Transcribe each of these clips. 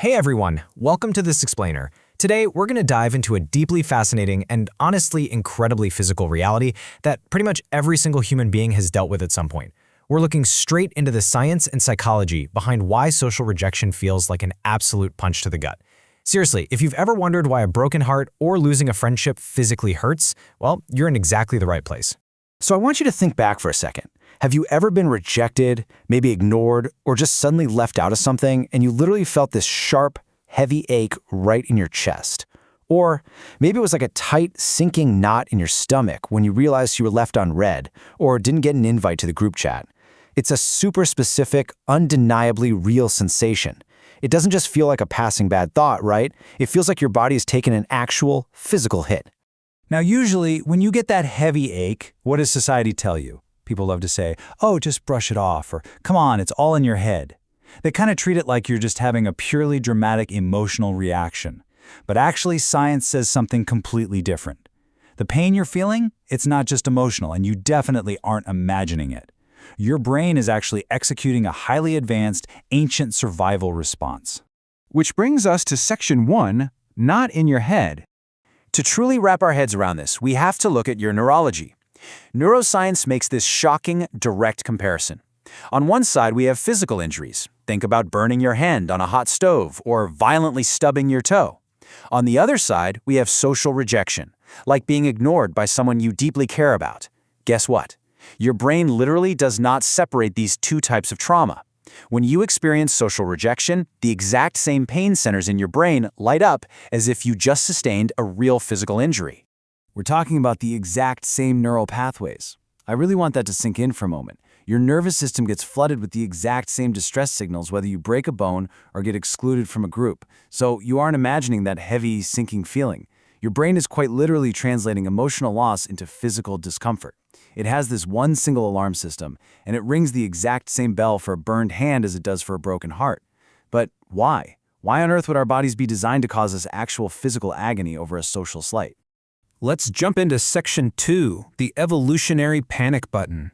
Hey everyone, welcome to This Explainer. Today, we're going to dive into a deeply fascinating and honestly incredibly physical reality that pretty much every single human being has dealt with at some point. We're looking straight into the science and psychology behind why social rejection feels like an absolute punch to the gut. Seriously, if you've ever wondered why a broken heart or losing a friendship physically hurts, well, you're in exactly the right place. So I want you to think back for a second. Have you ever been rejected, maybe ignored, or just suddenly left out of something and you literally felt this sharp, heavy ache right in your chest? Or maybe it was like a tight, sinking knot in your stomach when you realized you were left unread or didn't get an invite to the group chat. It's a super specific, undeniably real sensation. It doesn't just feel like a passing bad thought, right? It feels like your body has taken an actual, physical hit. Now, usually, when you get that heavy ache, what does society tell you? People love to say, oh, just brush it off, or come on, it's all in your head. They kind of treat it like you're just having a purely dramatic emotional reaction. But actually, science says something completely different. The pain you're feeling, it's not just emotional, and you definitely aren't imagining it. Your brain is actually executing a highly advanced, ancient survival response. Which brings us to Section 1, not in your head. To truly wrap our heads around this, we have to look at your neurology. Neuroscience makes this shocking, direct comparison. On one side, we have physical injuries. Think about burning your hand on a hot stove or violently stubbing your toe. On the other side, we have social rejection, like being ignored by someone you deeply care about. Guess what? Your brain literally does not separate these two types of trauma. When you experience social rejection, the exact same pain centers in your brain light up as if you just sustained a real physical injury. We're talking about the exact same neural pathways. I really want that to sink in for a moment. Your nervous system gets flooded with the exact same distress signals whether you break a bone or get excluded from a group. So you aren't imagining that heavy, sinking feeling. Your brain is quite literally translating emotional loss into physical discomfort. It has this one single alarm system, and it rings the exact same bell for a burned hand as it does for a broken heart. But why? Why on earth would our bodies be designed to cause us actual physical agony over a social slight? Let's jump into Section 2, the evolutionary panic button.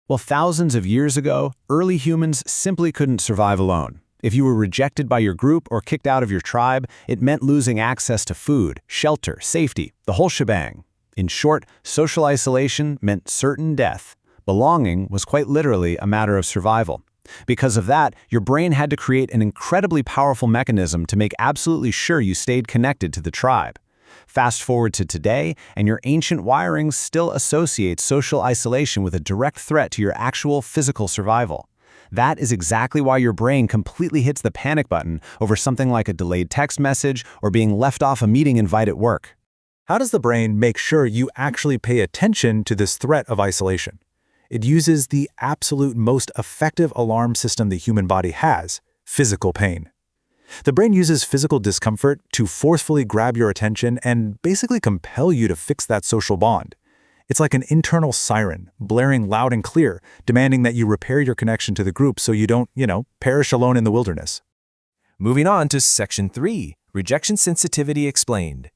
Well, thousands of years ago, early humans simply couldn't survive alone. If you were rejected by your group or kicked out of your tribe, it meant losing access to food, shelter, safety, the whole shebang. In short, social isolation meant certain death. Belonging was quite literally a matter of survival. Because of that, your brain had to create an incredibly powerful mechanism to make absolutely sure you stayed connected to the tribe. Fast forward to today, and your ancient wiring still associates social isolation with a direct threat to your actual physical survival. That is exactly why your brain completely hits the panic button over something like a delayed text message or being left off a meeting invite at work. How does the brain make sure you actually pay attention to this threat of isolation? It uses the absolute most effective alarm system the human body has, physical pain. The brain uses physical discomfort to forcefully grab your attention and basically compel you to fix that social bond. It's like an internal siren, blaring loud and clear, demanding that you repair your connection to the group so you don't, perish alone in the wilderness. Moving on to Section 3, Rejection Sensitivity Explained.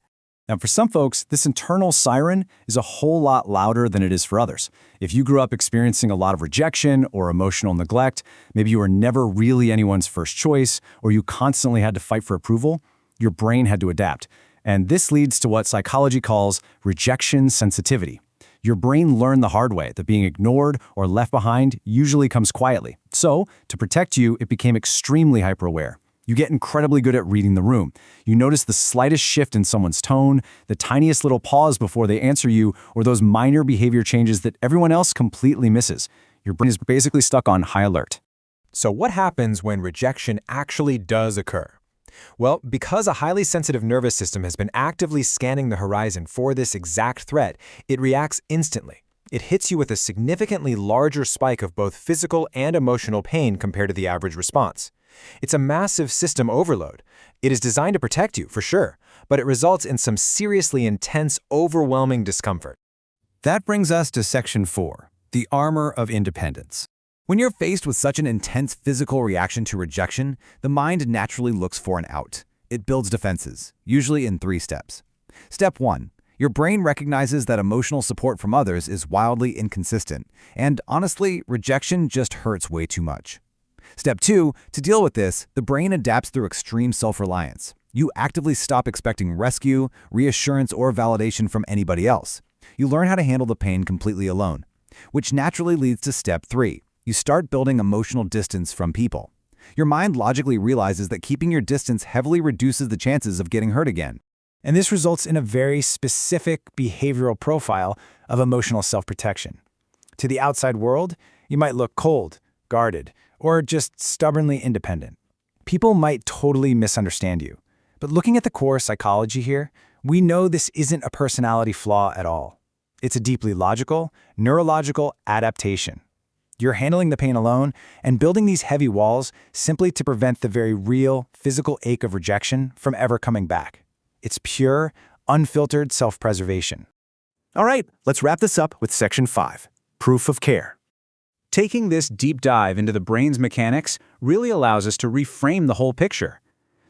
Now, for some folks, this internal siren is a whole lot louder than it is for others. If you grew up experiencing a lot of rejection or emotional neglect, maybe you were never really anyone's first choice, or you constantly had to fight for approval, your brain had to adapt. And this leads to what psychology calls rejection sensitivity. Your brain learned the hard way that being ignored or left behind usually comes quietly. So, to protect you, it became extremely hyper-aware. You get incredibly good at reading the room. You notice the slightest shift in someone's tone, the tiniest little pause before they answer you, or those minor behavior changes that everyone else completely misses. Your brain is basically stuck on high alert. So what happens when rejection actually does occur? Well, because a highly sensitive nervous system has been actively scanning the horizon for this exact threat, it reacts instantly. It hits you with a significantly larger spike of both physical and emotional pain compared to the average response. It's a massive system overload. It is designed to protect you, for sure, but it results in some seriously intense, overwhelming discomfort. That brings us to Section 4, the armor of independence. When you're faced with such an intense physical reaction to rejection, the mind naturally looks for an out. It builds defenses, usually in 3 steps. Step 1. Your brain recognizes that emotional support from others is wildly inconsistent, and honestly, rejection just hurts way too much. Step 2, to deal with this, the brain adapts through extreme self-reliance. You actively stop expecting rescue, reassurance, or validation from anybody else. You learn how to handle the pain completely alone, which naturally leads to step 3. You start building emotional distance from people. Your mind logically realizes that keeping your distance heavily reduces the chances of getting hurt again. And this results in a very specific behavioral profile of emotional self-protection. To the outside world, you might look cold, guarded, or just stubbornly independent. People might totally misunderstand you. But looking at the core psychology here, we know this isn't a personality flaw at all. It's a deeply logical, neurological adaptation. You're handling the pain alone and building these heavy walls simply to prevent the very real, physical ache of rejection from ever coming back. It's pure, unfiltered self-preservation. All right, let's wrap this up with Section 5, Proof of Care. Taking this deep dive into the brain's mechanics really allows us to reframe the whole picture.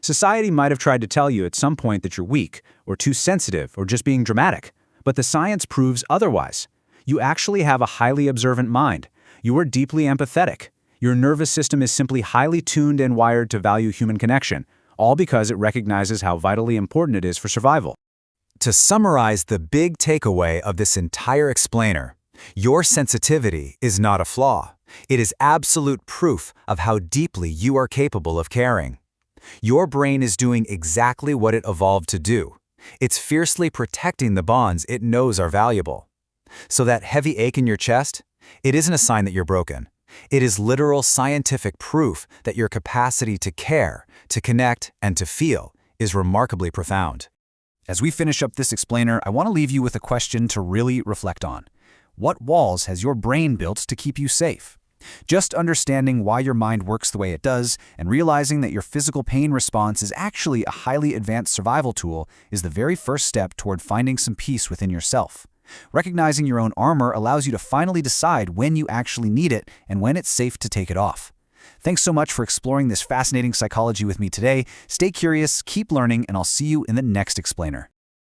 Society might have tried to tell you at some point that you're weak, or too sensitive, or just being dramatic, but the science proves otherwise. You actually have a highly observant mind. You are deeply empathetic. Your nervous system is simply highly tuned and wired to value human connection, all because it recognizes how vitally important it is for survival. To summarize the big takeaway of this entire explainer, your sensitivity is not a flaw. It is absolute proof of how deeply you are capable of caring. Your brain is doing exactly what it evolved to do. It's fiercely protecting the bonds it knows are valuable. So that heavy ache in your chest, it isn't a sign that you're broken. It is literal scientific proof that your capacity to care, to connect, and to feel is remarkably profound. As we finish up this explainer, I want to leave you with a question to really reflect on. What walls has your brain built to keep you safe? Just understanding why your mind works the way it does and realizing that your physical pain response is actually a highly advanced survival tool is the very first step toward finding some peace within yourself. Recognizing your own armor allows you to finally decide when you actually need it and when it's safe to take it off. Thanks so much for exploring this fascinating psychology with me today. Stay curious, keep learning, and I'll see you in the next explainer.